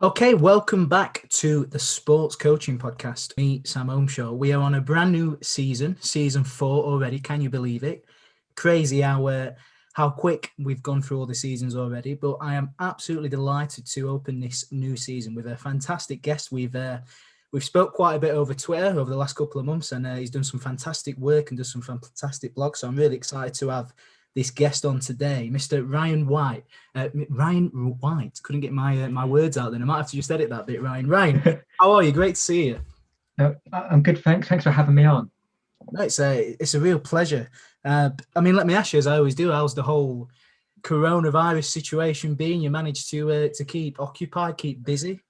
Okay, welcome back to the Sports Coaching Podcast. Me, Sam Holmshaw. We are on a brand new season 4 already. Can you believe it? Crazy how quick we've gone through all the seasons already. But I am absolutely delighted to open this new season with a fantastic guest. We've spoke quite a bit over Twitter over the last couple of months, and he's done some fantastic work and does some fantastic blogs. So I'm really excited to have this guest on today, Mr. Ryan White. Ryan White, couldn't get my words out then. I might have to just edit that bit, Ryan. Ryan, how are you? Great to see you. I'm good, thanks. Thanks for having me on. No, it's a real pleasure. Let me ask you, as I always do, how's the whole coronavirus situation been? You managed to keep occupied, keep busy?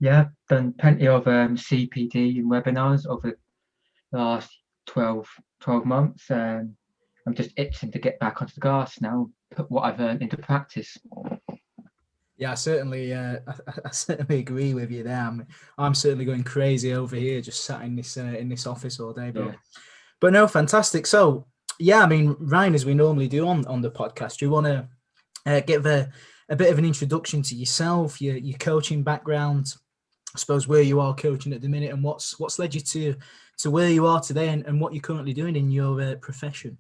Yeah, done plenty of CPD and webinars over the last 12 months. I'm just itching to get back onto the grass now, put what I've learned into practice. Yeah, I certainly agree with you there. I'm certainly going crazy over here, just sat in this office all day. But no, fantastic. So yeah, Ryan, as we normally do on the podcast, do you want to give a bit of an introduction to yourself, your coaching background, I suppose where you are coaching at the minute, and what's led you to where you are today, and what you're currently doing in your profession?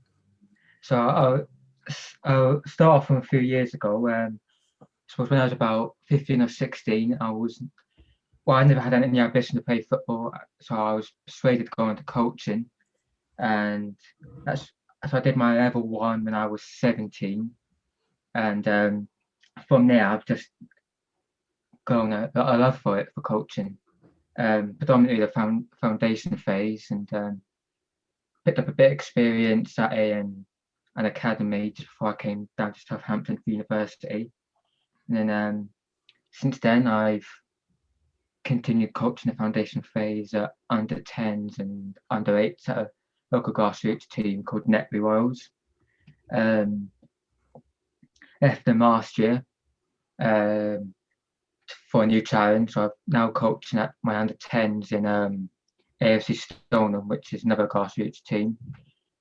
So I'll start off from a few years ago. I suppose when I was about 15 or 16, I never had any ambition to play football, so I was persuaded to go into coaching, and so I did my level 1 when I was 17, and from there I've just grown a love for coaching, predominantly the foundation phase, and picked up a bit of experience at an academy just before I came down to Southampton University, and then since then I've continued coaching the foundation phase at under 10s and under 8s at a local grassroots team called Netbury Royals. Left them last year for a new challenge. So I'm now coaching at my under 10s in AFC Stoneham, which is another grassroots team.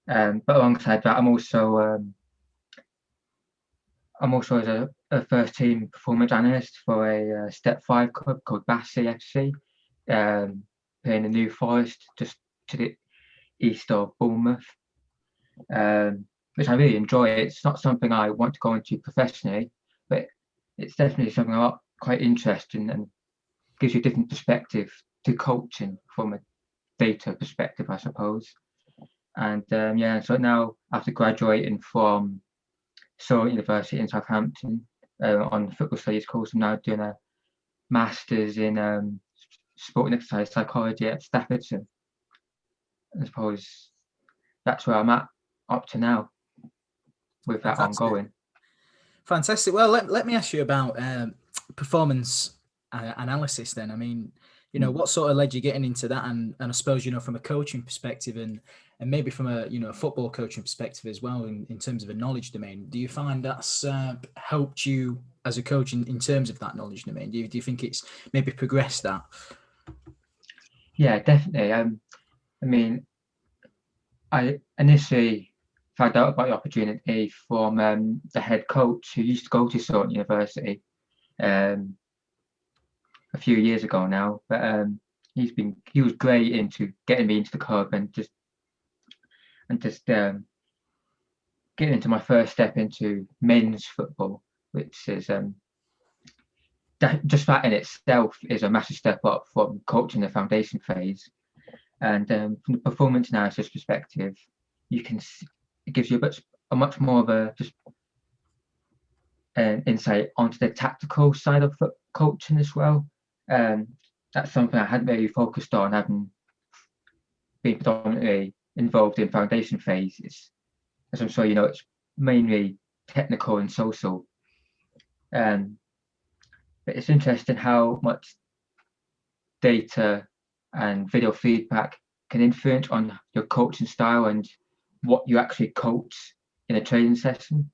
But alongside that, I'm also as a first team performance analyst for a Step 5 club called Bashley FC, playing in New Forest, just to the east of Bournemouth, which I really enjoy. It's not something I want to go into professionally, but it's definitely something I'm quite interested in, and gives you a different perspective to coaching from a data perspective, I suppose. And so now after graduating from Selfdetermination University in Southampton on the football studies course, I'm now doing a master's in sport and exercise psychology at Staffordshire. I suppose that's where I'm at up to now with that ongoing. Fantastic. Well, let me ask you about performance analysis then. What sort of led you getting into that, and I suppose, from a coaching perspective and maybe from a football coaching perspective as well, in terms of a knowledge domain, do you find that's helped you as a coach in terms of that knowledge domain? Do you think it's maybe progressed that? Yeah, definitely. I initially found out about the opportunity from the head coach who used to go to Selfdetermination University a few years ago now, but he was great into getting me into the club and just getting into my first step into men's football, which is just that in itself is a massive step up from coaching the foundation phase. And from the performance analysis perspective, it gives you a much more of a just an insight onto the tactical side of coaching as well. That's something I hadn't really focused on, having been predominantly involved in foundation phase. As I'm sure you know, it's mainly technical and social. But it's interesting how much data and video feedback can influence on your coaching style and what you actually coach in a training session.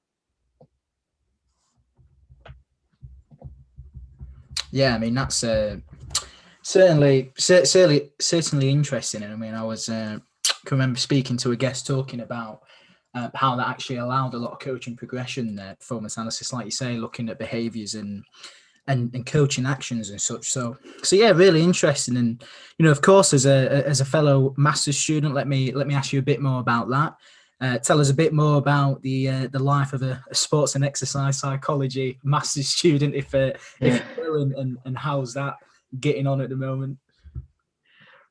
Yeah, that's certainly interesting. And I can remember speaking to a guest talking about how that actually allowed a lot of coaching progression, performance analysis, like you say, looking at behaviours and and coaching actions and such. So yeah, really interesting. And of course, as a fellow master's student, let me ask you a bit more about that. Tell us a bit more about the life of a sports and exercise psychology master's student, if you will, and how's that getting on at the moment?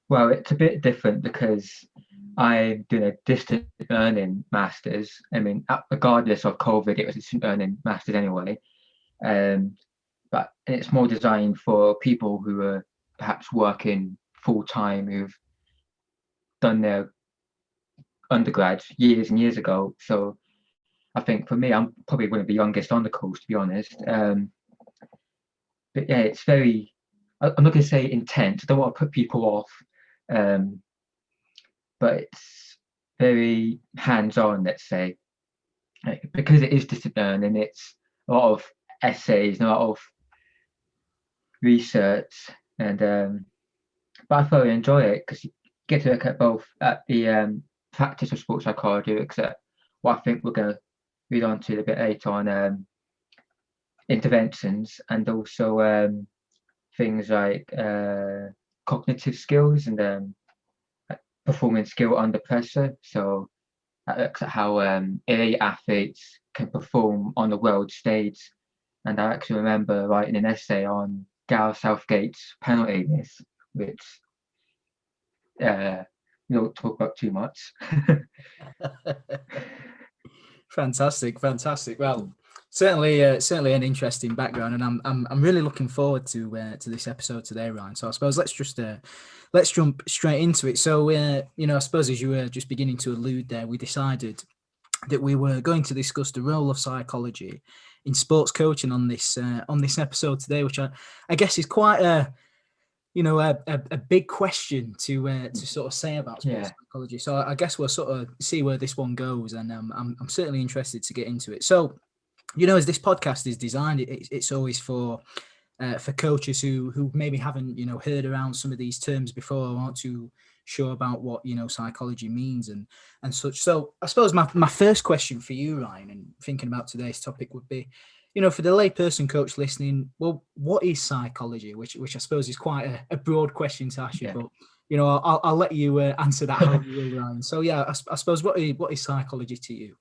Well, it's a bit different because I'm doing a distant learning masters. I mean, regardless of COVID, it was a distant learning masters anyway. But it's more designed for people who are perhaps working full time, who've done their undergrad years and years ago. So I think for me, I'm probably one of the youngest on the course, to be honest. But yeah, it's very, I'm not going to say intense. I don't want to put people off. But it's very hands-on, let's say, because it is distant learning. It's a lot of essays and a lot of research, and but I thoroughly enjoy it because you get to look at both at the practice of sports psychology, except what I think we're going to read on to a bit later on, interventions, and also things like cognitive skills and performing skill under pressure. So that looks at how elite athletes can perform on the world stage. And I actually remember writing an essay on Gareth Southgate's penalty miss, which we don't talk about too much. Fantastic. Well, certainly an interesting background, and I'm really looking forward to this episode today, Ryan. So I suppose let's jump straight into it. So I suppose as you were just beginning to allude there, we decided that we were going to discuss the role of psychology in sports coaching on this episode today, which I guess is quite a big question to sort of say about sports psychology. So I guess we'll sort of see where this one goes, and I'm certainly interested to get into it. So, as this podcast is designed, it's always for coaches who maybe haven't heard around some of these terms before, or aren't too sure about what psychology means and such. So I suppose my first question for you, Ryan, and thinking about today's topic would be, for the layperson coach listening, well, what is psychology? Which I suppose is quite a broad question to ask you, but I'll let you answer that how you will, Ryan. So yeah, I suppose what is psychology to you?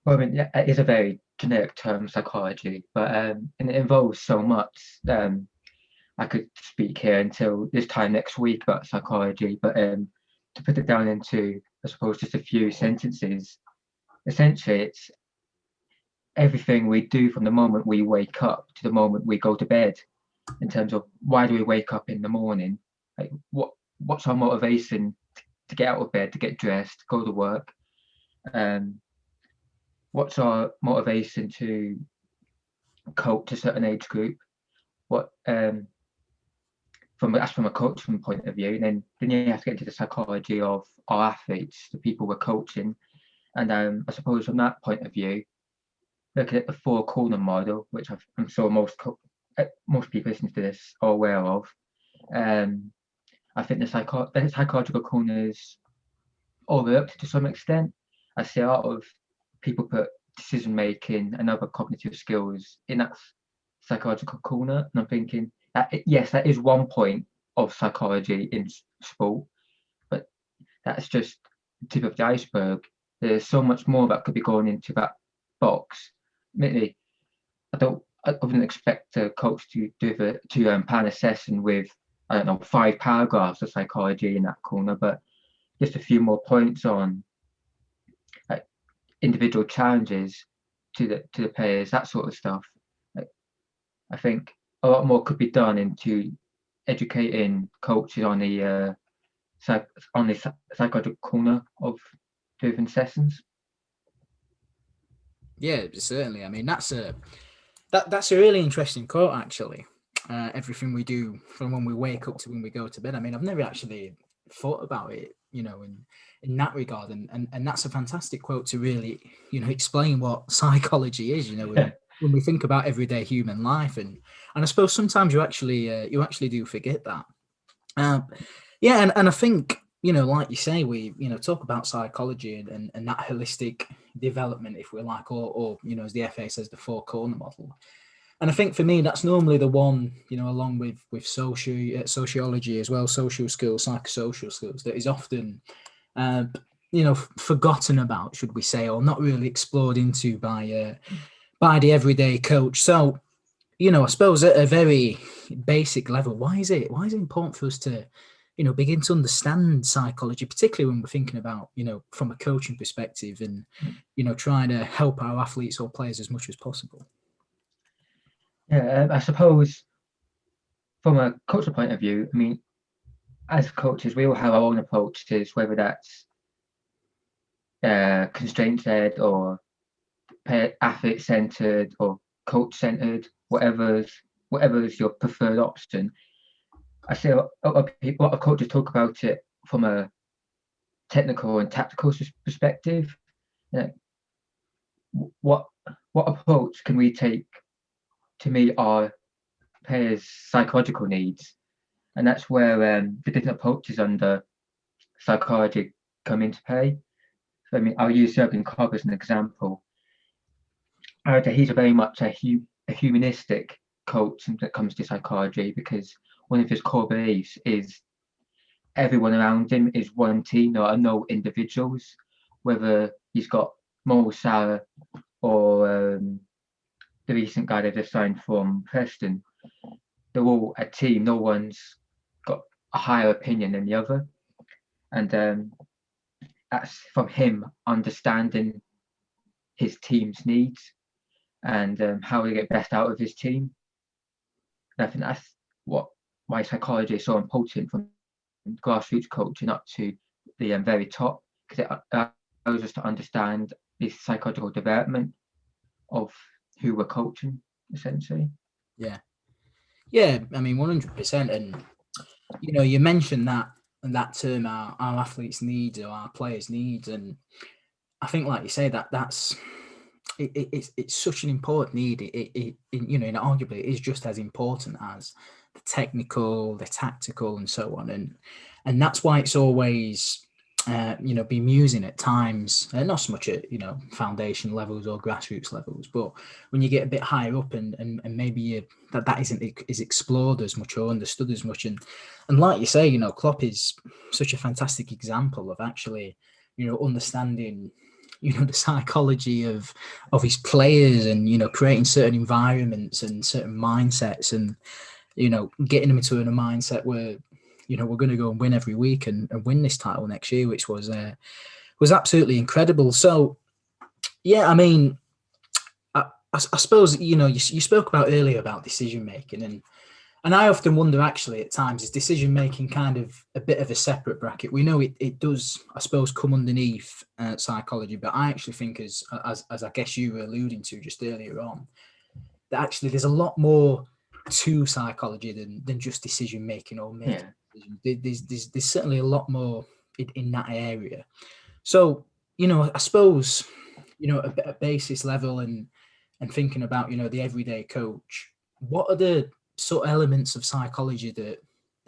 Well, I mean, it is a very generic term, psychology, but and it involves so much. I could speak here until this time next week about psychology, but to put it down into, I suppose, just a few sentences, essentially, it's everything we do from the moment we wake up to the moment we go to bed, in terms of why do we wake up in the morning? Like what's our motivation to get out of bed, to get dressed, go to work? What's our motivation to coach a certain age group? What from a coaching point of view, and then you have to get into the psychology of our athletes, the people we're coaching, and I suppose from that point of view, looking at the four corner model, which I'm sure most people listening to this are aware of. I think the psychological corners overlooked to some extent. I see a lot of people put decision making and other cognitive skills in that psychological corner, and I'm thinking yes, that is one point of psychology in sport, but that's just the tip of the iceberg. There's so much more that could be going into that box. Admittedly, I wouldn't expect a coach to plan a session with, I don't know, 5 paragraphs of psychology in that corner, but just a few more points on like individual challenges to the players, that sort of stuff. I think a lot more could be done into educating coaches on the psychological corner of driven sessions. Yeah, certainly. I mean, that's a really interesting quote, actually. Everything we do from when we wake up to when we go to bed. I mean, I've never actually thought about it, in that regard. And that's a fantastic quote to really, explain what psychology is, when we think about everyday human life. And I suppose sometimes you actually do forget that. And I think, like you say, we, talk about psychology and that holistic development, if we like, or as the FA says, the four corner model. And I think for me, that's normally the one, along with sociology as well, social skills, psychosocial skills, that is often, forgotten about, should we say, or not really explored into by the everyday coach. So, I suppose at a very basic level, why is it important for us to, begin to understand psychology, particularly when we're thinking about, from a coaching perspective and, trying to help our athletes or players as much as possible? Yeah, I suppose from a cultural point of view, I mean, as coaches, we all have our own approaches, whether that's constraint-led or athlete-centered or coach-centered, whatever's your preferred option. I see a lot of coaches talk about it from a technical and tactical perspective. You know, what approach can we take to meet our players' psychological needs? And that's where the different approaches under psychology come into play. So, I mean, I'll use Jurgen Klopp as an example. He's very much a humanistic coach when it comes to psychology, because one of his core beliefs is everyone around him is one team. There are no individuals, whether he's got Mo Salah or the recent guy they just signed from Preston. They're all a team. No one's got a higher opinion than the other. And that's from him understanding his team's needs and how to get best out of his team. And I think that's why psychology is so important, from grassroots coaching up to the very top, because it allows us to understand the psychological development of who we're coaching, essentially. Yeah, I mean, 100%. And you mentioned that term, our athletes' needs or our players' needs, and I think, like you say, that's it's such an important need. And arguably, it is just as important as the technical, the tactical, and so on. And that's why it's always bemusing at times, not so much at foundation levels or grassroots levels, but when you get a bit higher up and maybe that isn't is explored as much or understood as much. And like you say, Klopp is such a fantastic example of actually understanding the psychology of his players, and creating certain environments and certain mindsets, and getting them into a mindset where we're going to go and win every week and win this title next year, which was absolutely incredible. So yeah, I mean, I suppose you spoke about earlier about decision making, and I often wonder, actually, at times, is decision making kind of a bit of a separate bracket? We know it does, I suppose, come underneath psychology, but I actually think, as I guess you were alluding to just earlier on, that actually there's a lot more to psychology than just decision making or making decisions. There's certainly a lot more in that area. So I suppose a basis level and thinking about the everyday coach, what are the sort of elements of psychology that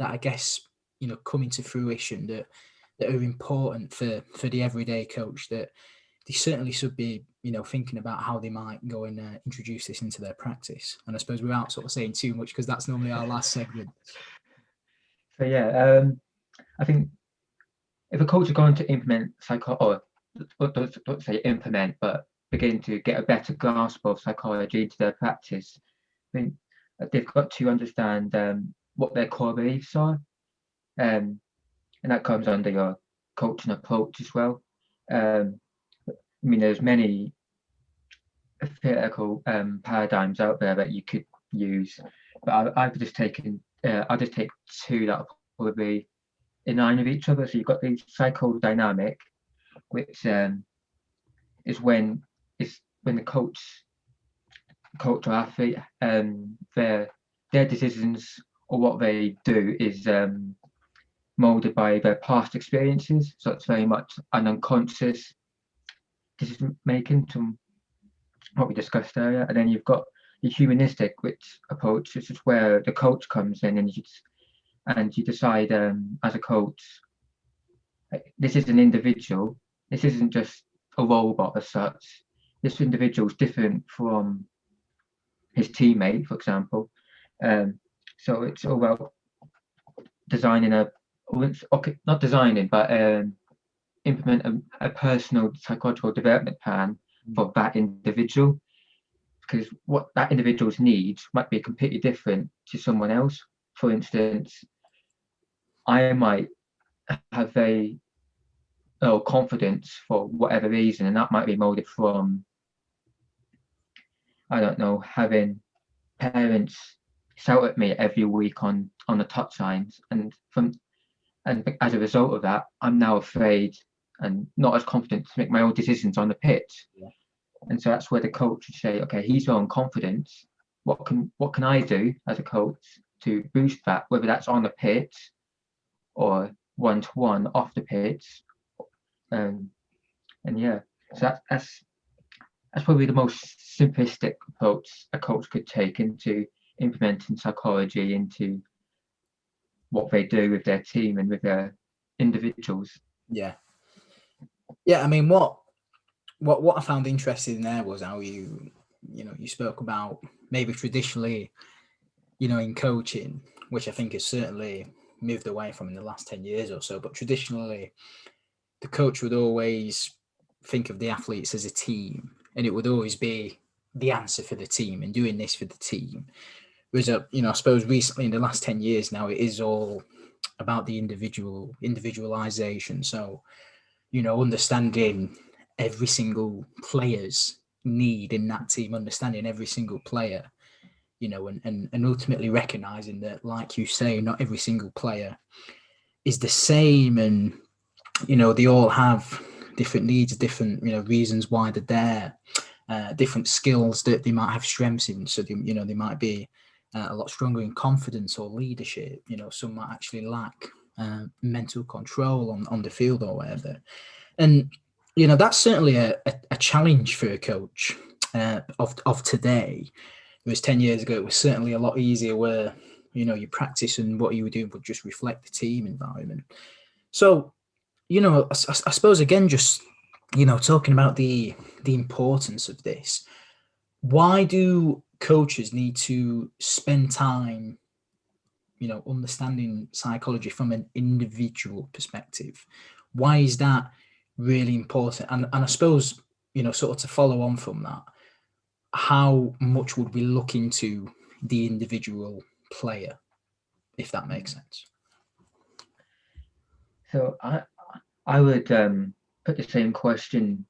I guess come into fruition that are important for the everyday coach, that they certainly should be thinking about how they might go and introduce this into their practice? And I suppose without sort of saying too much, because that's normally our last segment. So yeah, I think if a coach is going to implement or don't say implement, but begin to get a better grasp of psychology into their practice, I think they've got to understand what their core beliefs are, and that comes under your coaching approach as well. I mean, there's many theoretical paradigms out there that you could use, but I'll just take two that are probably in line with each other. So you've got the psychodynamic, which is when the coach or athlete, their decisions or what they do is molded by their past experiences. So it's very much an unconscious decision making, to what we discussed earlier. And then you've got the humanistic approach, which is where the coach comes in and you decide as a coach, this is an individual. This isn't just a robot as such. This individual is different from his teammate, for example. So it's all about designing not designing, but implement a personal psychological development plan for that individual, because what that individual's needs might be completely different to someone else. For instance, I might have very low confidence for whatever reason, and that might be molded from, I don't know, having parents shout at me every week on the touchlines, and as a result of that, I'm now afraid and not as confident to make my own decisions on the pitch. Yeah. And so that's where the coach should say, okay, he's low on confidence. What can I do as a coach to boost that, whether that's on the pitch or one-to-one off the pitch? And yeah, so that's probably the most simplistic approach a coach could take into implementing psychology into what they do with their team and with their individuals. Yeah. I mean, what I found interesting there was how you spoke about maybe traditionally, in coaching, which I think has certainly moved away from in the last 10 years or so, but traditionally the coach would always think of the athletes as a team, and it would always be the answer for the team and doing this for the team. Whereas, I suppose recently in the last 10 years now, it is all about the individualization. So, understanding every single player's need in that team, understanding every single player, and ultimately recognizing that, like you say, not every single player is the same, and they all have different needs, different reasons why they're there, different skills that they might have strengths in. So they might be a lot stronger in confidence or leadership. Some might actually lack mental control on the field or whatever. And that's certainly a challenge for a coach of today. Whereas 10 years ago, it was certainly a lot easier, where your practice and what you were doing would just reflect the team environment. So I suppose, again, just talking about the importance of this, why do coaches need to spend time understanding psychology from an individual perspective? Why is that really important? And I suppose, sort of to follow on from that, how much would we look into the individual player, if that makes sense? So I would put the same question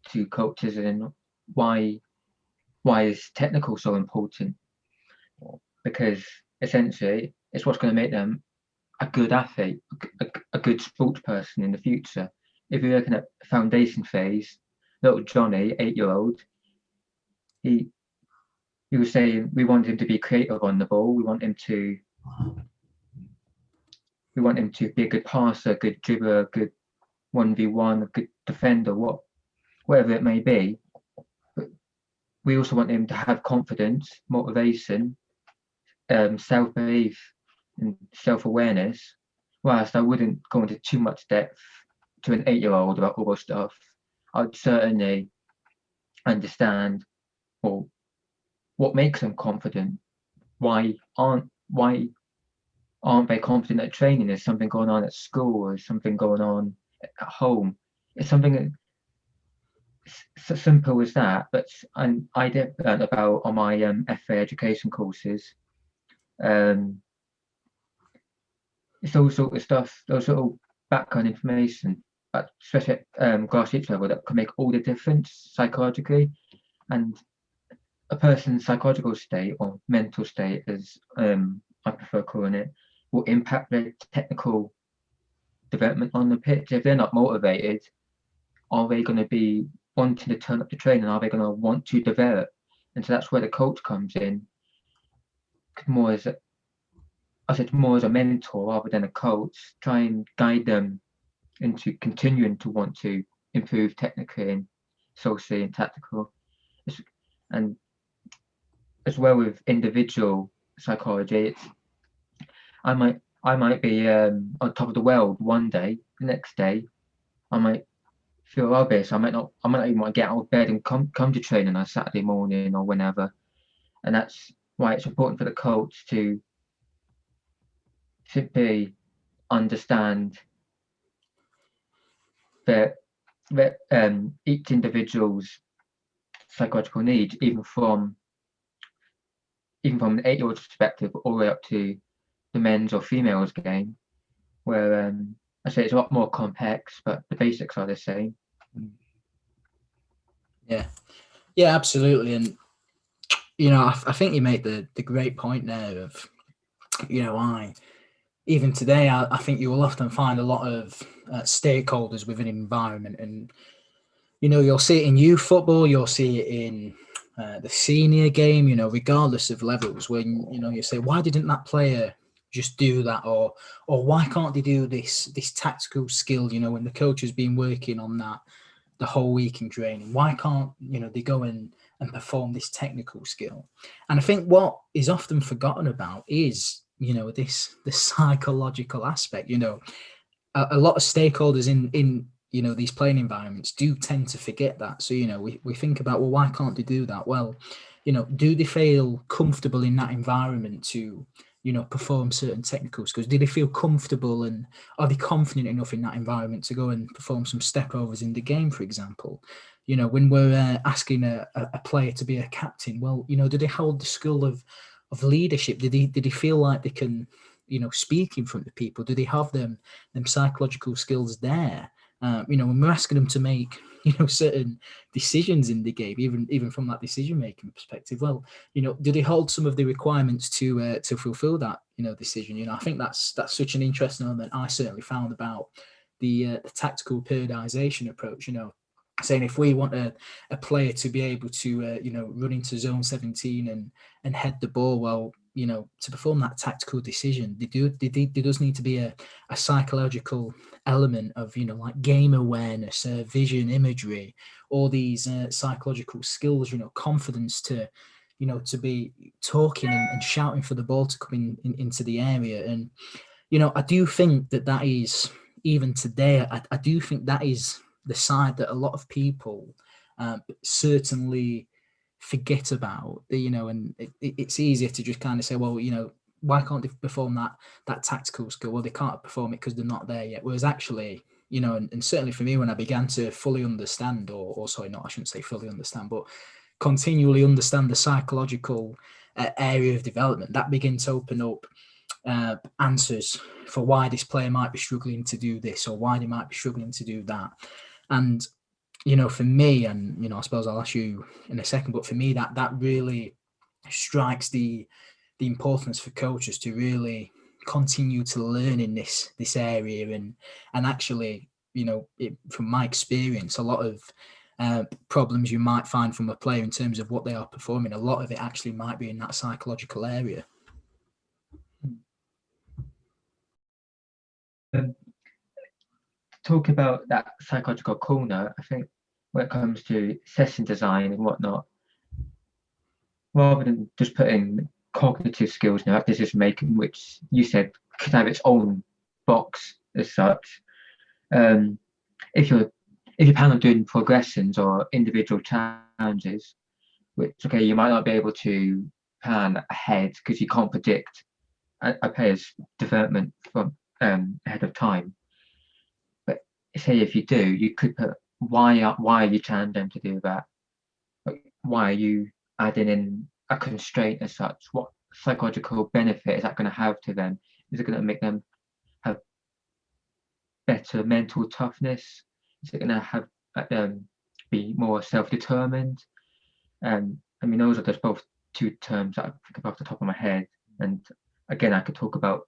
to coaches, in why is technical so important? Because essentially it's what's going to make them a good athlete, a good sports person in the future. If you're looking at foundation phase, little Johnny, 8-year-old, he was saying we want him to be creative on the ball. We want him to be a good passer, a good dribbler, a good 1v1, a good defender, whatever it may be. But we also want him to have confidence, motivation, self-belief, and self-awareness. Whilst I wouldn't go into too much depth to an 8-year-old about all this stuff, I'd certainly understand, well, what makes them confident. Why aren't they confident at training? There's something going on at school, or something going on at home. It's something so simple as that. But I did learn about on my FA education courses. It's all sort of stuff, those little background information, but especially at grassroots level, that can make all the difference psychologically. And a person's psychological state, or mental state, as I prefer calling it, will impact their technical development on the pitch. If they're not motivated, are they going to be wanting to turn up to training? Are they going to want to develop? And so that's where the coach comes in, more as a mentor rather than a coach, try and guide them into continuing to want to improve technically and socially and tactical. And as well with individual psychology, I might be on top of the world one day. The next day, I might feel rubbish. I might not even want to get out of bed and come to training on a Saturday morning or whenever. and that's why it's important for the coach to simply understand that each individual's psychological needs, even from an 8-year-old's perspective, all the way up to the men's or females game, where I say it's a lot more complex, but the basics are the same. Yeah, absolutely. And I think you make the great point there of, even today, I think you will often find a lot of stakeholders within an environment, and you'll see it in youth football, you'll see it in the senior game, regardless of levels, when you say, why didn't that player just do that, or why can't they do this tactical skill, when the coach has been working on that the whole week in training, why can't they go and perform this technical skill? And I think what is often forgotten about is this psychological aspect. A lot of stakeholders in these playing environments do tend to forget that. So we think about, well, why can't they do that? Well, do they feel comfortable in that environment to perform certain technical skills? Do they feel comfortable, and are they confident enough in that environment to go and perform some step overs in the game, for example? When we're asking a player to be a captain, well, do they hold the skill of leadership? Did he feel like they can speak in front of people? Do they have them psychological skills there? When we're asking them to make certain decisions in the game, even from that decision making perspective, well, do they hold some of the requirements to fulfill that decision? I think that's such an interesting element I certainly found about the tactical periodization approach. Saying if we want a player to be able to run into zone 17 and head the ball, well, to perform that tactical decision, there does need to be a psychological element of like game awareness, vision, imagery, all these psychological skills, confidence to be talking and shouting for the ball to come into the area. And I do think that is, even today, I do think that is the side that a lot of people certainly forget about. And it's easier to just kind of say, well, why can't they perform that tactical skill? Well, they can't perform it because they're not there yet. Whereas actually, and certainly for me, when I began to fully understand, or sorry, not, I shouldn't say fully understand, but continually understand the psychological area of development, that begins to open up answers for why this player might be struggling to do this, or why they might be struggling to do that. And for me, and I suppose I'll ask you in a second, but for me, that really strikes the importance for coaches to really continue to learn in this area, and actually, from my experience, a lot of problems you might find from a player in terms of what they are performing, a lot of it actually might be in that psychological area. Talk about that psychological corner, I think when it comes to session design and whatnot, rather than just putting cognitive skills now, decision making, which you said could have its own box as such, if you plan on doing progressions or individual challenges, which, okay, you might not be able to plan ahead because you can't predict a player's development from ahead of time. But say if you do, you could put why are you challenging them to do that? Like, why are you adding in a constraint as such? What psychological benefit is that going to have to them? Is it going to make them have better mental toughness? Is it going to have be more self-determined? I mean, those are just both two terms that I think of off the top of my head. And again, I could talk about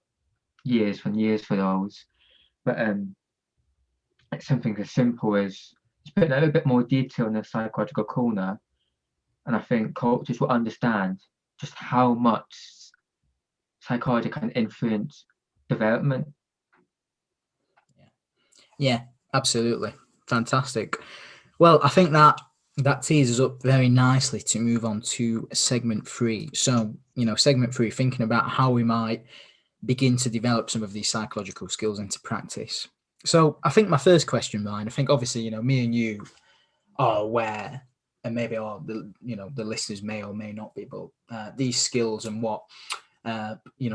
years and years for those. But it's something as simple as just putting a little bit more detail in the psychological corner. And I think coaches will understand just how much psychology can influence development. Yeah, absolutely. Fantastic. Well, I think that tees us up very nicely to move on to segment 3. So, segment 3, thinking about how we might begin to develop some of these psychological skills into practice. So I think my first question, Ryan, I think obviously, me and you are aware and maybe all the listeners may or may not be, but these skills and what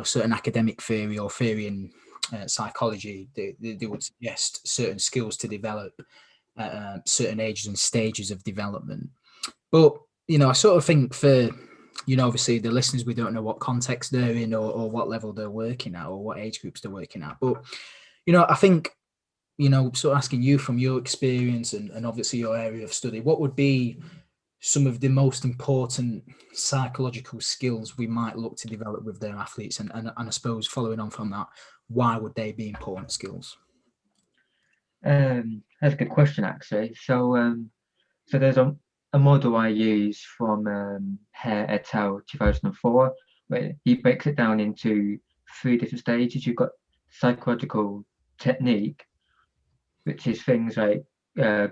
certain academic theory or theory in psychology, they would suggest certain skills to develop at certain ages and stages of development. But I sort of think for obviously the listeners, we don't know what context they're in or what level they're working at or what age groups they're working at. But I think sort of asking you from your experience and obviously your area of study, what would be some of the most important psychological skills we might look to develop with their athletes? And I suppose following on from that, why would they be important skills? That's a good question, actually. So there's a model I use from Hare et al. 2004, where he breaks it down into 3 different stages. You've got psychological technique, which is things like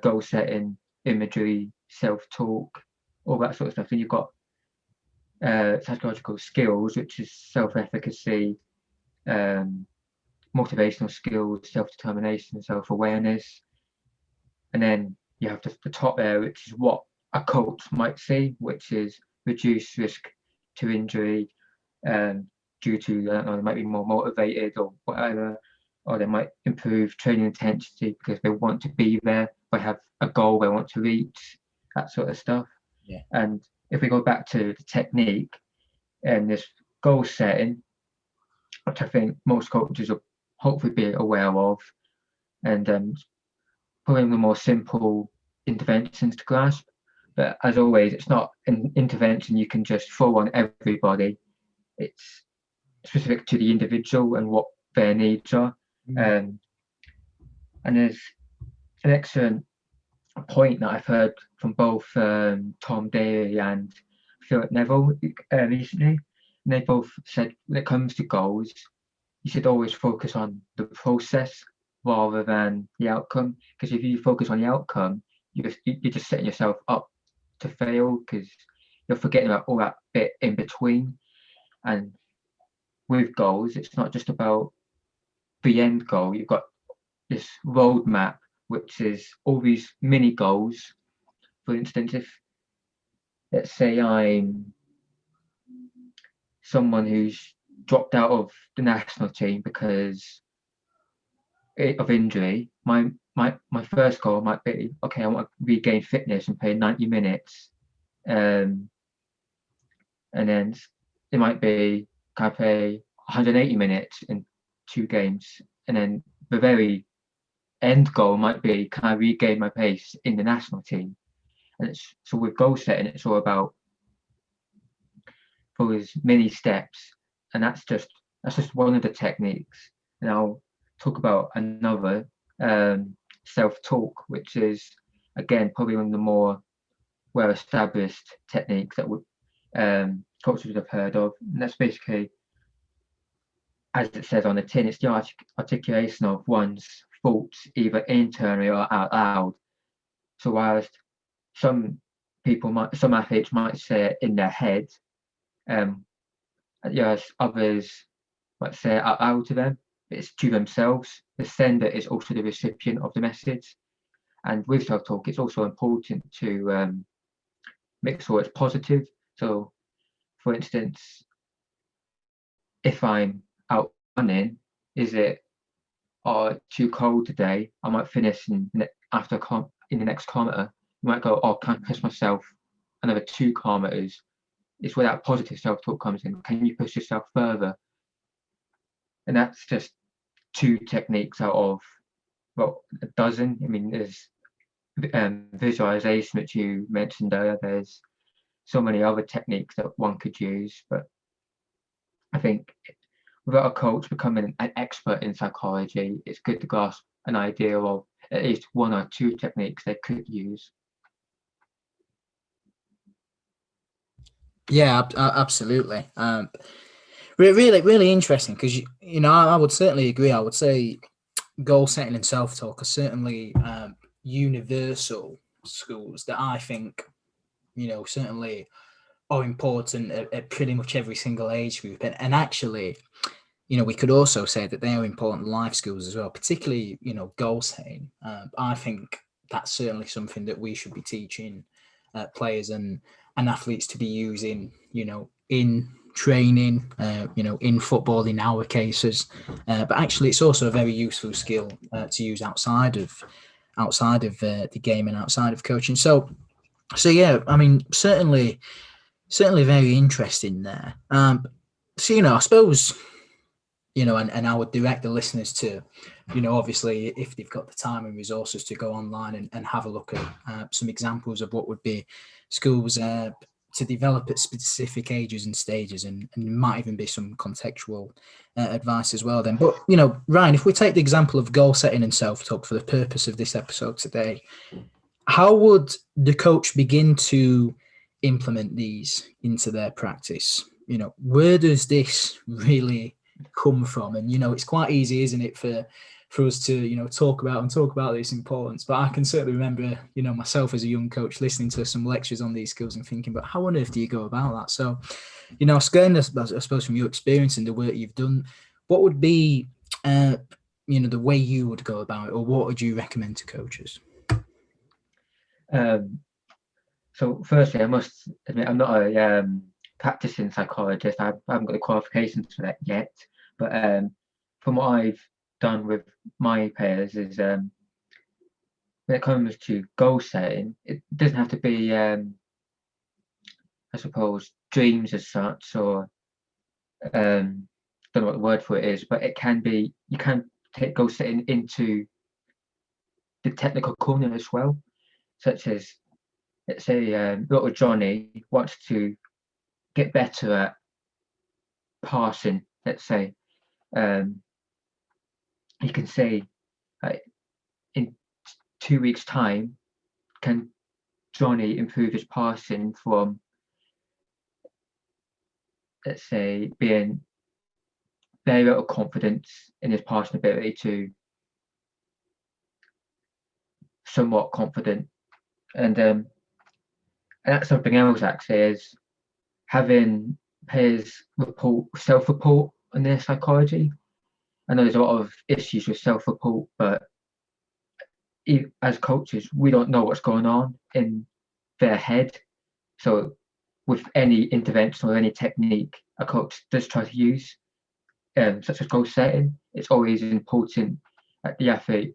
goal setting, imagery, self-talk, all that sort of stuff. Then you've got psychological skills, which is self-efficacy, motivational skills, self-determination, self-awareness. And then you have the top there, which is what a coach might see, which is reduced risk to injury due to, I don't know, they might be more motivated or whatever, or they might improve training intensity because they want to be there, they have a goal they want to reach, that sort of stuff. Yeah. And if we go back to the technique and this goal setting, which I think most coaches will hopefully be aware of, and probably the more simple interventions to grasp. But as always, it's not an intervention you can just throw on everybody. It's specific to the individual and what their needs are. And there's an excellent point that I've heard from both Tom Daly and Philip Neville recently. And they both said when it comes to goals, you should always focus on the process rather than the outcome. Because if you focus on the outcome, you're just setting yourself up to fail because you're forgetting about all that bit in between. And with goals, it's not just about the end goal. You've got this roadmap, which is all these mini goals. For instance, if let's say I'm someone who's dropped out of the national team because of injury, my first goal might be, okay, I want to regain fitness and play 90 minutes. And then it might be, can I play 180 minutes in 2 games? And then the very end goal might be, can I regain my pace in the national team? And so with goal setting, it's all about those mini steps, and that's just one of the techniques. And I'll talk about another, self-talk, which is again probably one of the more well-established techniques that coaches would have heard of. And that's basically, as it says on the tin, it's the articulation of one's thoughts either internally or out loud. So whilst some athletes might say it in their head, yes, others might say it out loud to them. It's to themselves. The sender is also the recipient of the message. And with self-talk, it's also important to make sure it's positive. So, for instance, if I'm out running, is it too cold today? I might finish in the next kilometre. You might go, oh, can I push myself another 2 kilometres? It's where that positive self-talk comes in. Can you push yourself further? And that's just 2 techniques out of, well, a dozen. I mean, there's visualization, which you mentioned earlier. There's so many other techniques that one could use. But I think without a coach becoming an expert in psychology, it's good to grasp an idea of at least 1 or 2 techniques they could use. Yeah, absolutely. Really, really interesting because I would certainly agree. I would say goal setting and self-talk are certainly universal skills that I think certainly are important at pretty much every single age group. And actually, we could also say that they are important life skills as well, particularly goal setting. I think that's certainly something that we should be teaching players and athletes to be using, in training, in football in our cases. But actually, it's also a very useful skill to use outside of the game and outside of coaching. So yeah, I mean, certainly very interesting there. So I suppose, and I would direct the listeners to, obviously, if they've got the time and resources to go online and have a look at some examples of what would be schools to develop at specific ages and stages, and might even be some contextual advice as well then. But, Ryan, if we take the example of goal setting and self-talk for the purpose of this episode today, how would the coach begin to implement these into their practice? Where does this really come from? And, it's quite easy, isn't it, for us to, talk about this importance. But I can certainly remember, myself as a young coach listening to some lectures on these skills and thinking, but how on earth do you go about that? So, Skern, I suppose from your experience and the work you've done, what would be, the way you would go about it, or what would you recommend to coaches? So firstly, I must admit I'm not a practicing psychologist. I haven't got the qualifications for that yet. But from what I've done with my players is when it comes to goal setting, it doesn't have to be, I suppose, dreams as such, or don't know what the word for it is, but it can be, you can take goal setting into the technical corner as well, such as, let's say, little Johnny wants to get better at passing, let's say. You can say, in 2 weeks' time, can Johnny improve his passing from, let's say, being very little confidence in his passing ability to somewhat confident? And that's something else actually, is having players self-report on their psychology. I know there's a lot of issues with self-report, but as coaches, we don't know what's going on in their head. So with any intervention or any technique a coach does try to use, such as goal setting, it's always important that the athlete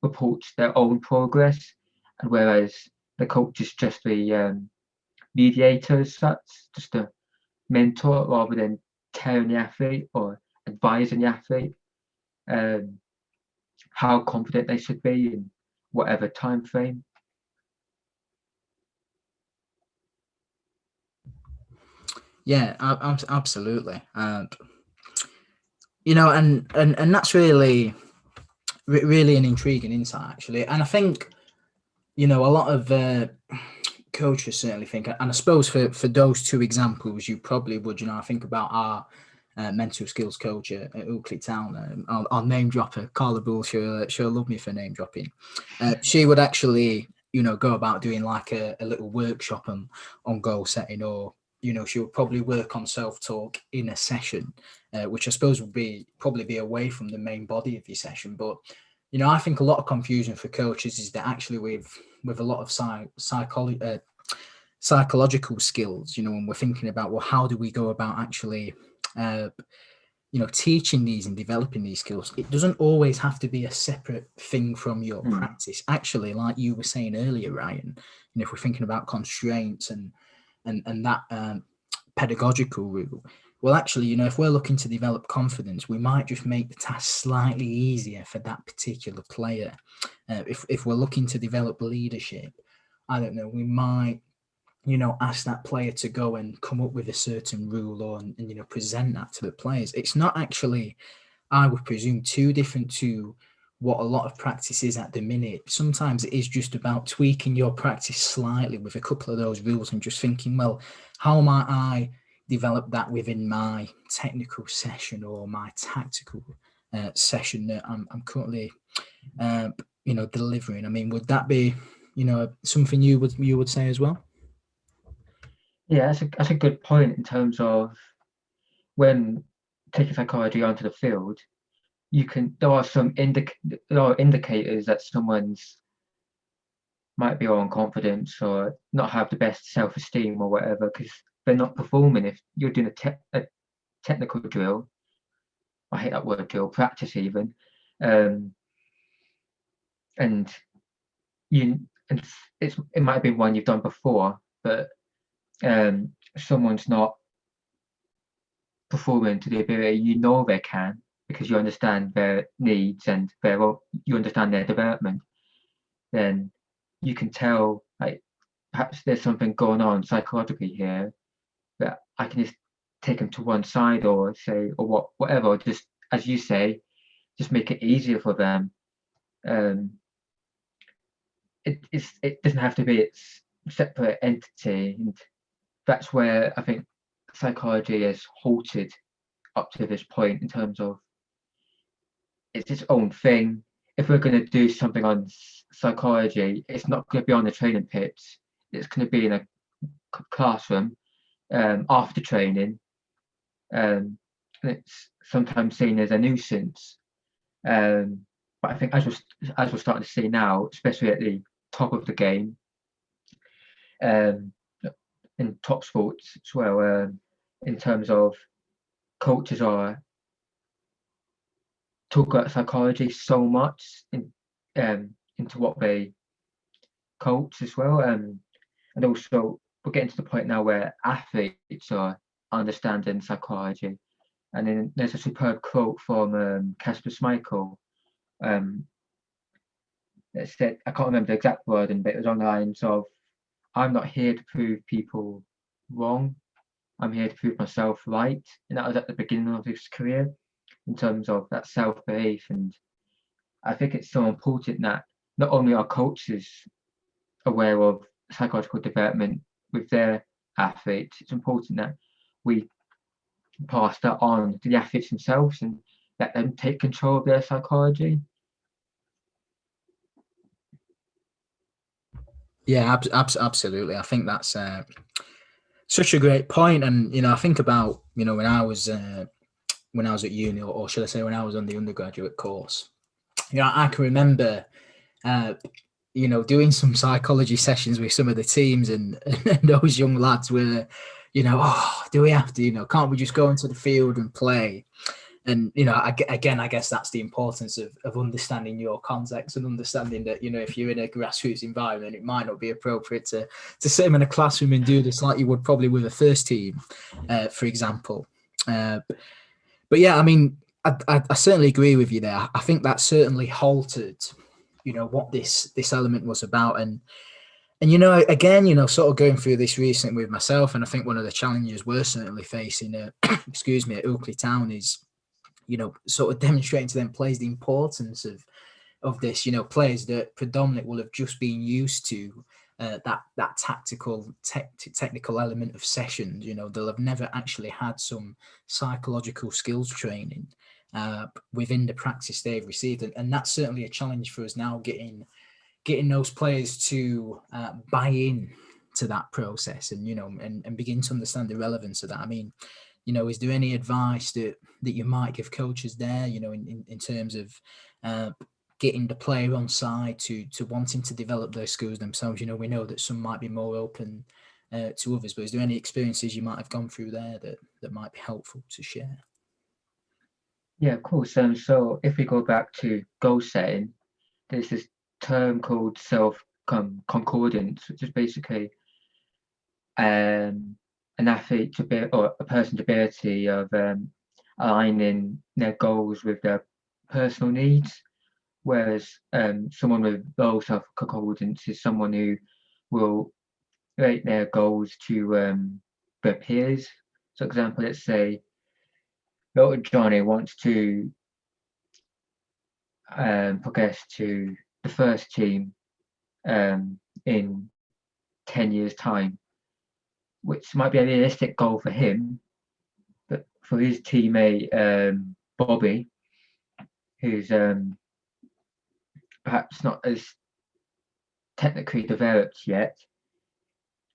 reports their own progress, and whereas the coach is just the mediator as such, just a mentor, rather than telling the athlete or advising the athlete how confident they should be in whatever time frame. Yeah, absolutely. And that's really an intriguing insight, actually. And I think, a lot of coaches certainly think, and I suppose for those two examples, you probably would, I think about our mental skills coach at Oakley Town. I'll name drop her, Carla Bull. She'll love me for name dropping. She would actually, go about doing like a little workshop on goal setting, or she would probably work on self-talk in a session, which I suppose would probably be away from the main body of your session. But I think a lot of confusion for coaches is that actually with a lot of psychological skills, when we're thinking about, well, how do we go about actually teaching these and developing these skills, it doesn't always have to be a separate thing from your practice. Actually, like you were saying earlier, Ryan, if we're thinking about constraints and that pedagogical rule, well, actually, if we're looking to develop confidence, we might just make the task slightly easier for that particular player. If we're looking to develop leadership, I don't know, we might ask that player to go and come up with a certain rule, or and present that to the players. It's not actually, I would presume, too different to what a lot of practice is at the minute. Sometimes it is just about tweaking your practice slightly with a couple of those rules and just thinking, well, how might I develop that within my technical session or my tactical session that I'm currently delivering? I mean, would that be something you would say as well? Yeah, that's a good point in terms of when taking psychology onto the field. There are indicators that someone's might be low on confidence or not have the best self-esteem or whatever because they're not performing. If you're doing a technical drill, I hate that word drill, practice even, um, and it might have been one you've done before, but someone's not performing to the ability you know they can because you understand their needs and you understand their development, then you can tell like perhaps there's something going on psychologically here that I can just take them to one side or say or whatever, just as you say, just make it easier for them. It doesn't have to be its separate entity, and that's where I think psychology has halted up to this point in terms of it's its own thing. If we're going to do something on psychology, it's not going to be on the training pitch. It's going to be in a classroom after training, and it's sometimes seen as a nuisance. But I think as we're starting to see now, especially at the top of the game, in top sports as well, in terms of coaches are talk about psychology so much into what they coach as well, and also we're getting to the point now where athletes are understanding psychology. And then there's a superb quote from Kasper Schmeichel. That said, I can't remember the exact wording, but it was on the lines of, "I'm not here to prove people wrong. I'm here to prove myself right." And that was at the beginning of his career, in terms of that self-belief. And I think it's so important that not only are coaches aware of psychological development with their athletes, it's important that we pass that on to the athletes themselves and let them take control of their psychology. Yeah, absolutely. I think that's such a great point. And I think about when I was at uni, or should I say when I was on the undergraduate course, I can remember doing some psychology sessions with some of the teams, and those young lads were oh, do we have to, can't we just go into the field and play? And I guess that's the importance of understanding your context and understanding that if you're in a grassroots environment, it might not be appropriate to sit them in a classroom and do this like you would probably with a first team, for example. But yeah, I mean, I certainly agree with you there. I think that certainly halted what this element was about. And again, sort of going through this recently with myself, and I think one of the challenges we're certainly facing excuse me, at Oakley Town is sort of demonstrating to them players the importance of this, players that predominantly will have just been used to that tactical technical element of sessions. They'll have never actually had some psychological skills training within the practice they've received, and that's certainly a challenge for us now, getting those players to buy in to that process and and begin to understand the relevance of that. I mean, is there any advice that you might give coaches there, in terms of getting the player on side to wanting to develop those skills themselves? We know that some might be more open to others, but is there any experiences you might have gone through there that might be helpful to share? Yeah, of course. So if we go back to goal setting, there's this term called self-concordance, which is basically an athlete or a person's ability of aligning their goals with their personal needs, whereas someone with low self-concordance is someone who will relate their goals to their peers. So, example, let's say little Johnny wants to progress to the first team in 10 years' time, which might be a realistic goal for him, but for his teammate Bobby, who's perhaps not as technically developed yet,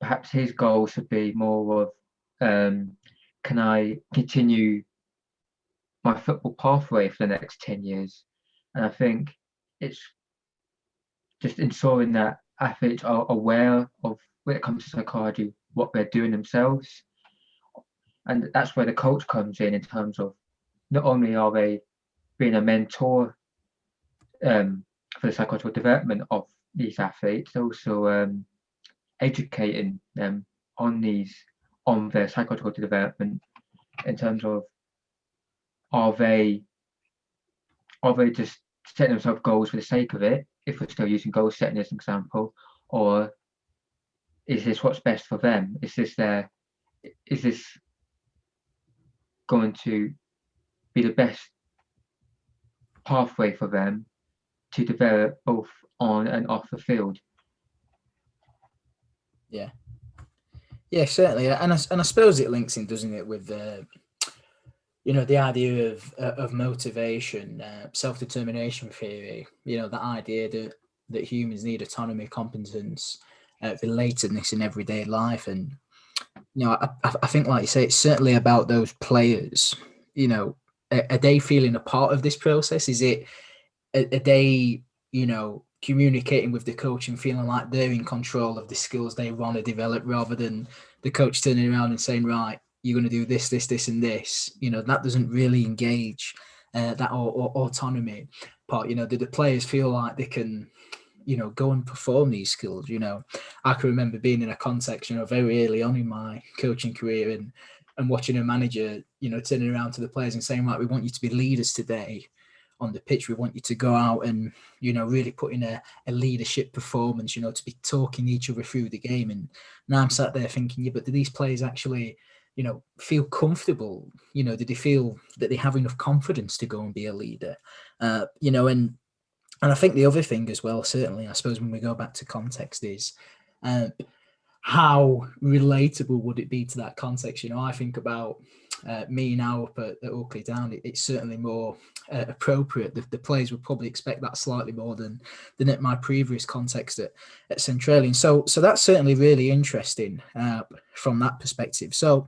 perhaps his goal should be more of can I continue my football pathway for the next 10 years? And I think it's just ensuring that athletes are aware of, when it comes to psychology, what they're doing themselves. And that's where the coach comes in terms of, not only are they being a mentor for the psychological development of these athletes, also educating them on their psychological development, in terms of, are they just setting themselves goals for the sake of it, if we're still using goal setting as an example, or is this what's best for them? Is this going to be the best pathway for them to develop both on and off the field? Yeah, certainly, and I suppose it links in, doesn't it, with the idea of motivation, self-determination theory. The idea that humans need autonomy, competence, relatedness in everyday life, and I think, like you say, it's certainly about those players. Are they feeling a part of this process? Is it are they communicating with the coach and feeling like they're in control of the skills they want to develop, rather than the coach turning around and saying, right, you're going to do this, this, this, and this? That doesn't really engage that autonomy part. Do the players feel like they can, go and perform these skills? I can remember being in a context, very early on in my coaching career, and watching a manager, turning around to the players and saying, right, we want you to be leaders today on the pitch. We want you to go out and, really put in a leadership performance, to be talking each other through the game. And now I'm sat there thinking, yeah, but do these players actually, feel comfortable? Do they feel that they have enough confidence to go and be a leader? And I think the other thing as well, certainly, I suppose, when we go back to context, is how relatable would it be to that context? I think about me now up at Oakley Down. It's certainly more appropriate. The players would probably expect that slightly more than at my previous context at Centralian. So that's certainly really interesting from that perspective. So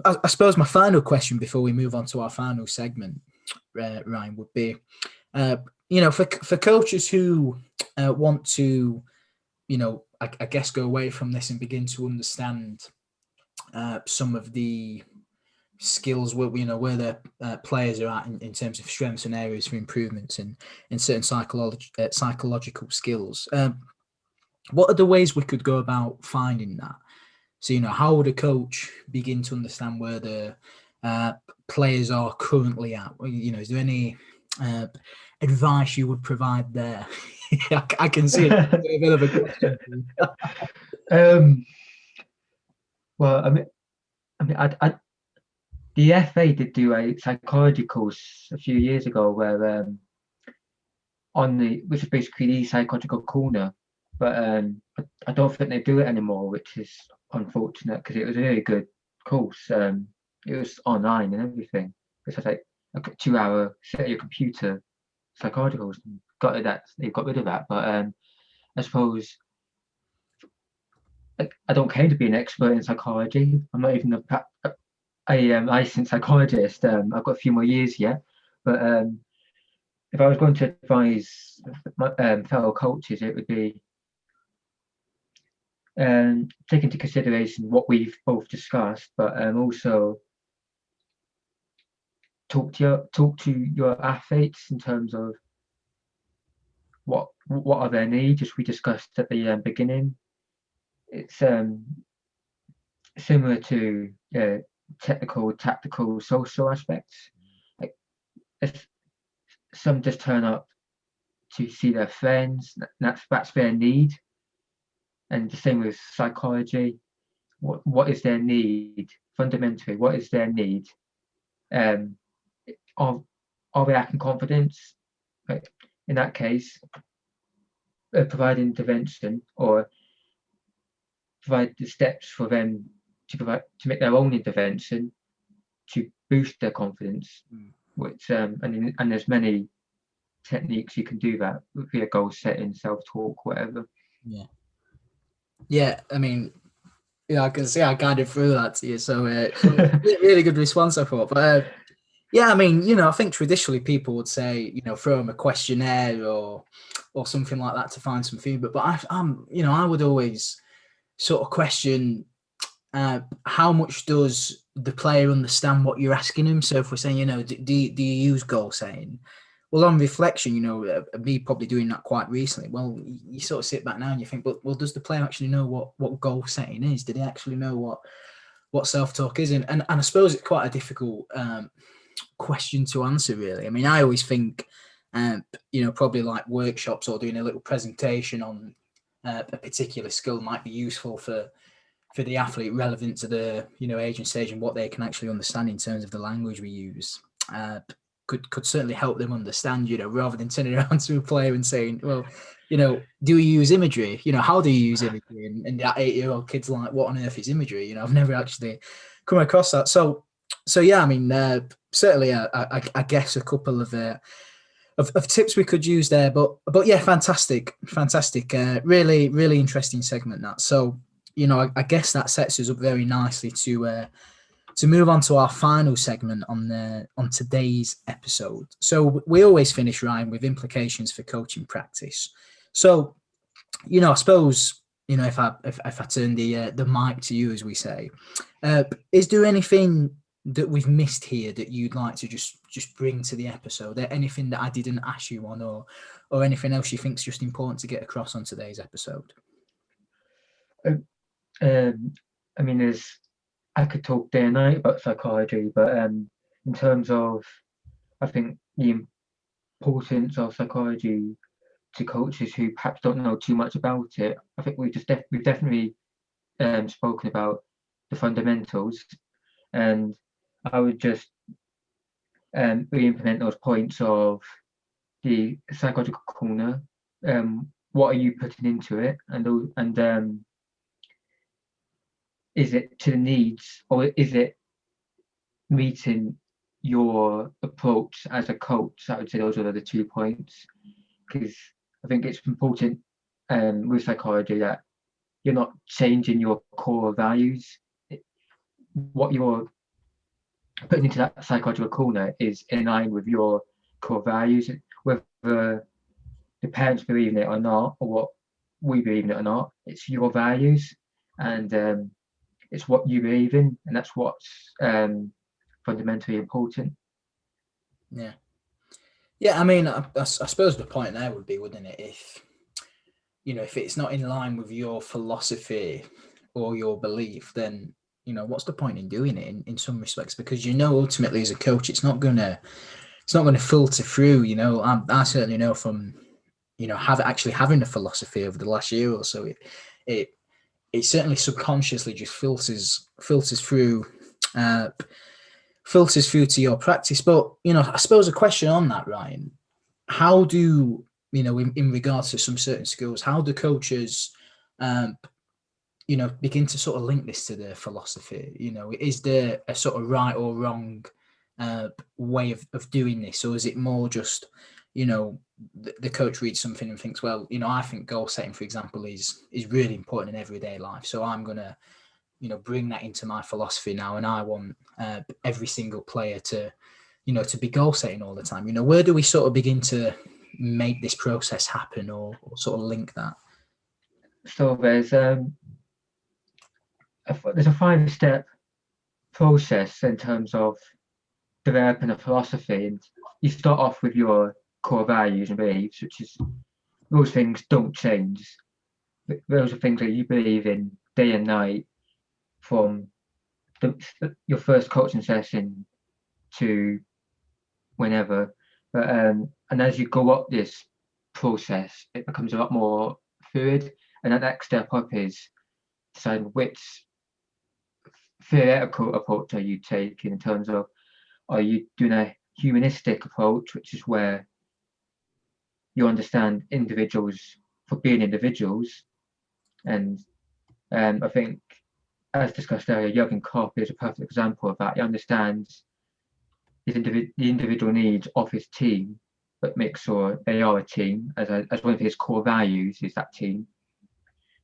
I suppose my final question before we move on to our final segment, Ryan, would be, for coaches who want to, I guess, go away from this and begin to understand some of the skills where the players are at in terms of strengths and areas for improvements and in certain psychological skills. What are the ways we could go about finding that? So, how would a coach begin to understand where the players are currently at? Is there any advice you would provide there? I can see a bit of a question. Well, the FA did do a psychology course a few years ago, where which is basically the psychological corner, but I don't think they do it anymore, which is unfortunate, because it was a really good course. It was online and everything. It was like a 2-hour set of your computer psychology course. They got rid of that, but I suppose I don't claim to be an expert in psychology. I'm not even a licensed psychologist. I've got a few more years yet, but if I was going to advise my fellow coaches, it would be take into consideration what we've both discussed, but also talk to your athletes in terms of what are their needs, as we discussed at the beginning. It's similar to technical, tactical, social aspects. Like, if some just turn up to see their friends, that's their need. And the same with psychology. What is their need fundamentally? What is their need? Are they lacking confidence? Like, in that case, provide intervention, or provide the steps for them to make their own intervention to boost their confidence. Which and there's many techniques you can do that via goal setting, self-talk, whatever. Yeah. I mean, I can see I guided through that to you. So really good response, I thought. But Yeah, I mean, I think traditionally people would say, throw them a questionnaire or something like that to find some feedback. But I would always sort of question how much does the player understand what you're asking him. So if we're saying, do you use goal setting? Well, on reflection, me probably doing that quite recently. Well, you sort of sit back now and you think, but well, does the player actually know what goal setting is? Did he actually know what self-talk is? And I suppose it's quite a difficult question to answer, really. I mean, I always think, probably like workshops or doing a little presentation on a particular skill might be useful for the athlete, relevant to the age and stage and what they can actually understand in terms of the language we use. Could certainly help them understand, rather than turning around to a player and saying, well, do you use imagery? How do you use imagery? And that 8-year-old kid's like, what on earth is imagery? I've never actually come across that. So yeah, I mean, certainly, I guess a couple of tips we could use there. But yeah, fantastic. Really, really interesting segment, that. So, I guess that sets us up very nicely to move on to our final segment on today's episode. So we always finish, Ryan, with implications for coaching practice. So, I suppose, if I turn the mic to you, as we say, is there anything that we've missed here that you'd like to just bring to the episode? Anything that I didn't ask you on, or anything else you think is just important to get across on today's episode? I mean, I could talk day and night about psychology, but in terms of, I think, the importance of psychology to coaches who perhaps don't know too much about it, I think we've definitely spoken about the fundamentals, and I would just re-implement those points of the psychological corner. What are you putting into it, and is it to the needs, or is it meeting your approach as a coach? I would say those are the 2 points, because I think it's important with psychology that you're not changing your core values. What you're putting into that psychological corner is in line with your core values, whether the parents believe in it or not, or what we believe in it or not. It's your values, and it's what you believe in, and that's what's fundamentally important. Yeah, I mean, I suppose the point there would be, wouldn't it, if it's not in line with your philosophy or your belief, then what's the point in doing it in some respects? Because ultimately as a coach, it's not gonna filter through. I certainly know from having a philosophy over the last year or so, it certainly subconsciously just filters through to your practice. But I suppose a question on that, Ryan, how do in regards to some certain skills, how do coaches begin to sort of link this to their philosophy? Is there a sort of right or wrong way of doing this, or is it more just the coach reads something and thinks, well, I think goal setting, for example, is really important in everyday life, so I'm gonna bring that into my philosophy now, and I want every single player to be goal setting all the time? Where do we sort of begin to make this process happen, or sort of link that? So there's a 5-step process in terms of developing a philosophy, and you start off with your core values and beliefs, which is those things don't change. Those are things that you believe in day and night, from your first coaching session to whenever. But and as you go up this process, it becomes a lot more fluid, and the next step up is deciding which theoretical approach are you taking, in terms of, are you doing a humanistic approach, which is where you understand individuals for being individuals, and I think, as discussed earlier, Jurgen Klopp is a perfect example of that. He understands the individual needs of his team, but makes sure they are a team, as one of his core values is that team.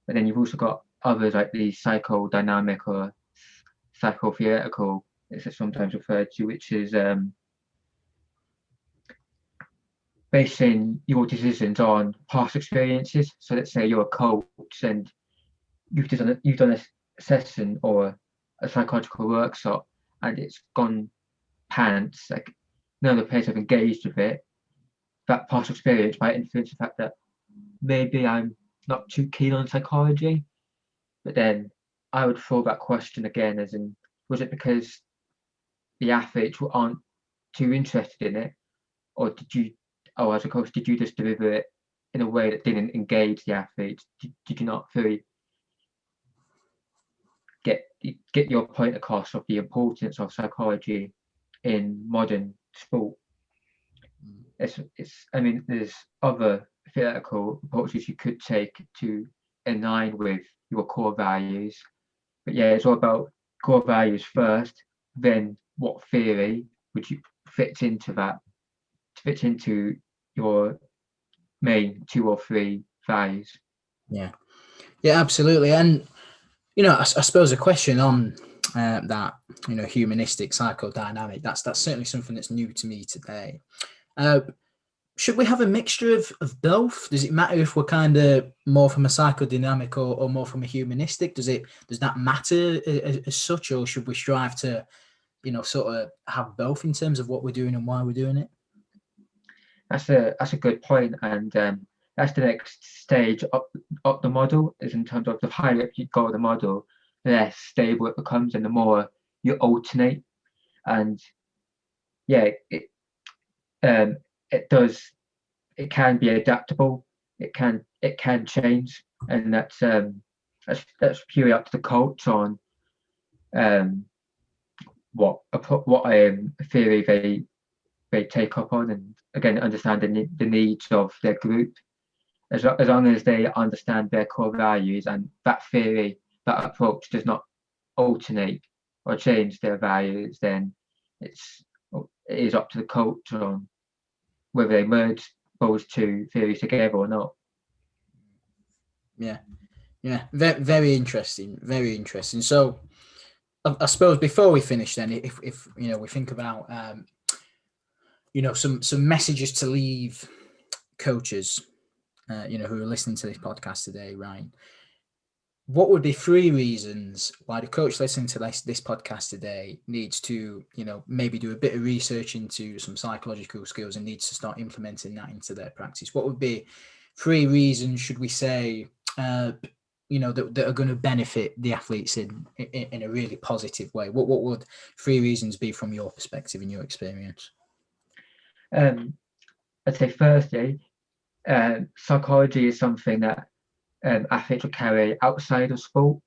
But then you've also got others like the psychodynamic or psychotheoretical, it's sometimes referred to, which is basing your decisions on past experiences. So let's say you're a coach and you've done a session or a psychological workshop and it's gone pants, like none of the players have engaged with it. That past experience might influence the fact that maybe I'm not too keen on psychology. But then I would throw that question again, as in, was it because the athletes aren't too interested in it, or as a coach, did you just deliver it in a way that didn't engage the athletes? Did you not really get your point across of the importance of psychology in modern sport? I mean, there's other theoretical approaches you could take to align with your core values, but yeah, it's all about core values first, then what theory would you fit into your main 2 or 3 values. Yeah, absolutely. And I suppose a question on that, humanistic psychodynamic, that's certainly something that's new to me today. Should we have a mixture of both? Does it matter if we're kind of more from a psychodynamic or more from a humanistic? Does that matter as such, or should we strive to, sort of have both in terms of what we're doing and why we're doing it? That's a good point, and that's the next stage up the model, is in terms of the higher up you go the model, the less stable it becomes and the more you alternate. And yeah, it can be adaptable, it can change, and that's purely up to the coach on what theory they take up on, and again understanding the needs of their group. As long as they understand their core values and that theory, that approach does not alternate or change their values, then it is up to the coach on whether they merge those 2 theories together or not. Yeah, very interesting, very interesting. So I suppose before we finish, then, if we think about some messages to leave coaches who are listening to this podcast today, Ryan, what would be 3 reasons why the coach listening to this podcast today needs to, maybe do a bit of research into some psychological skills and needs to start implementing that into their practice? What would be 3 reasons, should we say, that are going to benefit the athletes in a really positive way? What would 3 reasons be from your perspective, in your experience? I'd say firstly, psychology is something that athletes will carry outside of sport,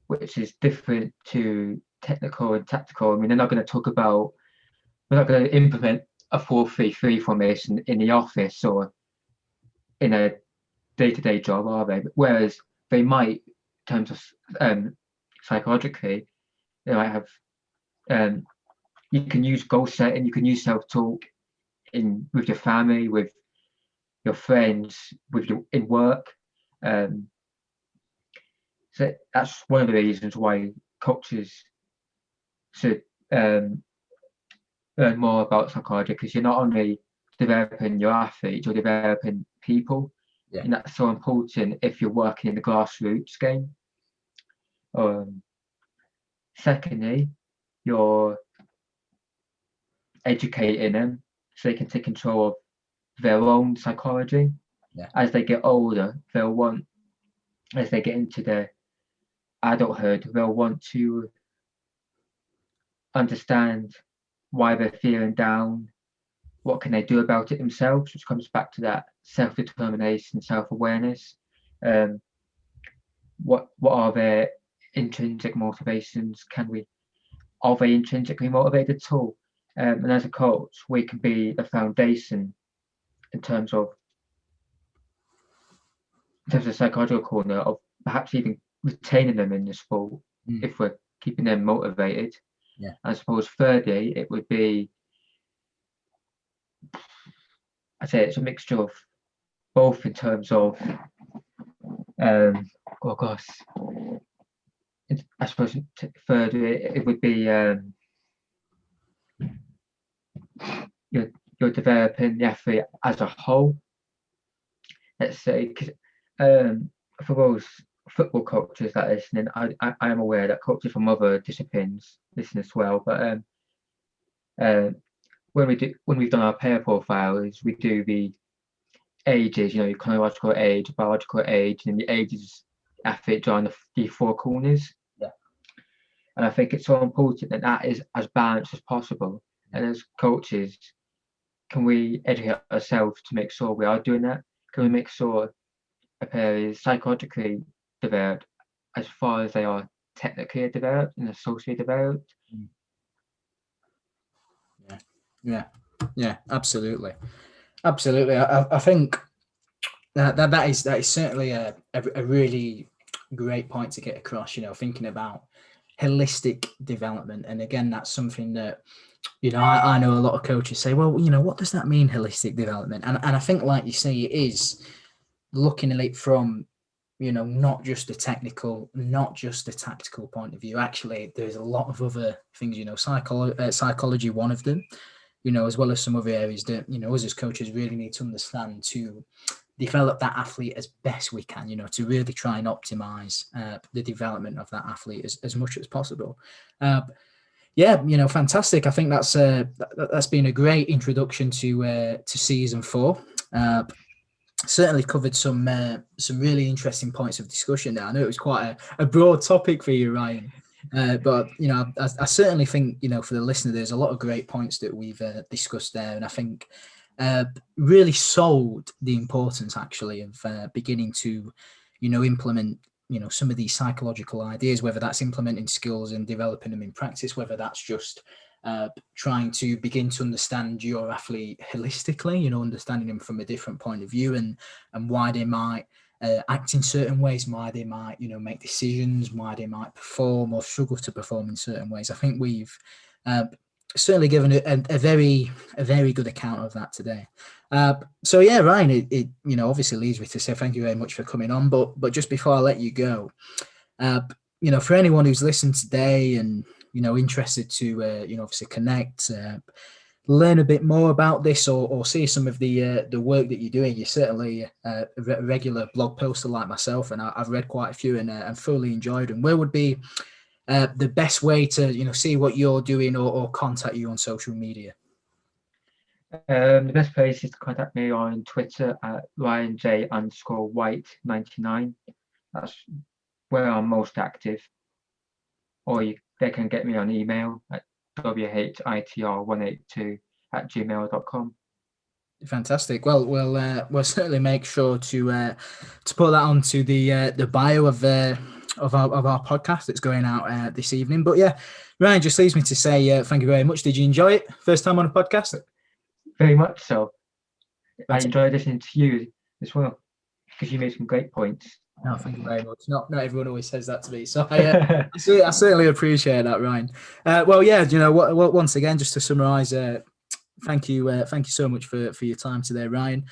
which is different to technical and tactical. I mean, we're not going to implement a 4-3-3 formation in the office or in a day-to-day job, are they? Whereas they might, in terms of psychologically, they might have, you can use goal setting, you can use self-talk with your family, with your friends, in work. So that's one of the reasons why coaches should learn more about psychology, because you're not only developing your athletes, you're developing people. Yeah. And that's so important if you're working in the grassroots game. Secondly, you're educating them so they can take control of their own psychology. Yeah. As they get older, as they get into their adulthood, they'll want to understand why they're feeling down, what can they do about it themselves, which comes back to that self-determination, self-awareness. What are their intrinsic motivations? Are they intrinsically motivated at all? And as a coach, we can be the foundation in terms of the psychological corner of perhaps even retaining them in the sport if we're keeping them motivated. Yeah. I suppose thirdly, it would be, I'd say it's a mixture of both in terms of, I suppose thirdly, it would be your you're developing the athlete as a whole. Let's say, because for those football coaches that are listening, I am aware that coaches from other disciplines listen as well. But when we've done our player profiles, we do the ages, your chronological age, biological age, and the ages athlete join the four corners. Yeah. And I think it's so important that is as balanced as possible. And as coaches, can we educate ourselves to make sure we are doing that? Can we make sure a player is psychologically developed as far as they are technically developed and socially developed? Yeah, absolutely. I think that is certainly a really great point to get across, thinking about holistic development. And again, that's something that, I know a lot of coaches say, well, what does that mean, holistic development? And I think, like you say, it is looking at it from, not just a technical, not just a tactical point of view. Actually, there's a lot of other things, psychology, one of them, as well as some other areas that, us as coaches really need to understand to develop that athlete as best we can, to really try and optimize the development of that athlete as much as possible. Fantastic. I think that's been a great introduction to season 4. Certainly covered some really interesting points of discussion there. I know it was quite a broad topic for you, Ryan, but I certainly think for the listener, there's a lot of great points that we've discussed there, and I think really sold the importance actually of beginning to implement some of these psychological ideas, whether that's implementing skills and developing them in practice, whether that's just trying to begin to understand your athlete holistically, understanding them from a different point of view and why they might act in certain ways, why they might, make decisions, why they might perform or struggle to perform in certain ways. I think we've certainly given a very good account of that today. So yeah, Ryan, it obviously leaves me to say thank you very much for coming on. But just before I let you go, for anyone who's listened today and interested to obviously connect, learn a bit more about this or see some of the work that you're doing, you're certainly a regular blog poster like myself, and I've read quite a few and thoroughly enjoyed them. Where would be the best way to see what you're doing or contact you on social media? The best place is to contact me on Twitter at RyanJ_White99. That's where I'm most active. Or they can get me on email at whitr182@gmail.com. Fantastic. Well, we'll certainly make sure to put that onto the bio of our podcast that's going out this evening. But yeah, Ryan, just leaves me to say thank you very much. Did you enjoy it? First time on a podcast? Very much so. I enjoyed listening to you as well because you made some great points. No, thank you very much. Not everyone always says that to me, so I certainly appreciate that, Ryan. Once again, just to summarise, thank you so much for your time today, Ryan.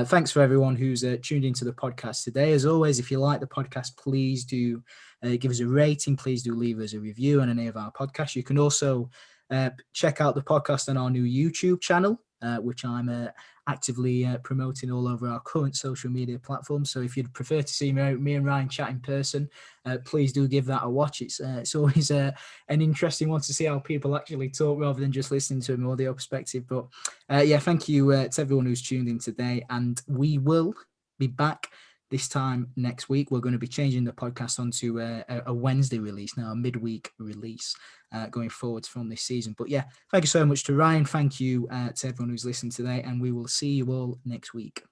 Thanks for everyone who's tuned into the podcast today. As always, if you like the podcast, please do give us a rating. Please do leave us a review on any of our podcasts. You can also check out the podcast on our new YouTube channel, which I'm actively promoting all over our current social media platforms. So if you'd prefer to see me and Ryan chat in person, please do give that a watch. It's always an interesting one to see how people actually talk rather than just listening to an audio perspective. But thank you to everyone who's tuned in today, and we will be back this time next week. We're going to be changing the podcast onto a Wednesday release now, a midweek release going forwards from this season. But yeah, thank you so much to Ryan. Thank you to everyone who's listened today, and we will see you all next week.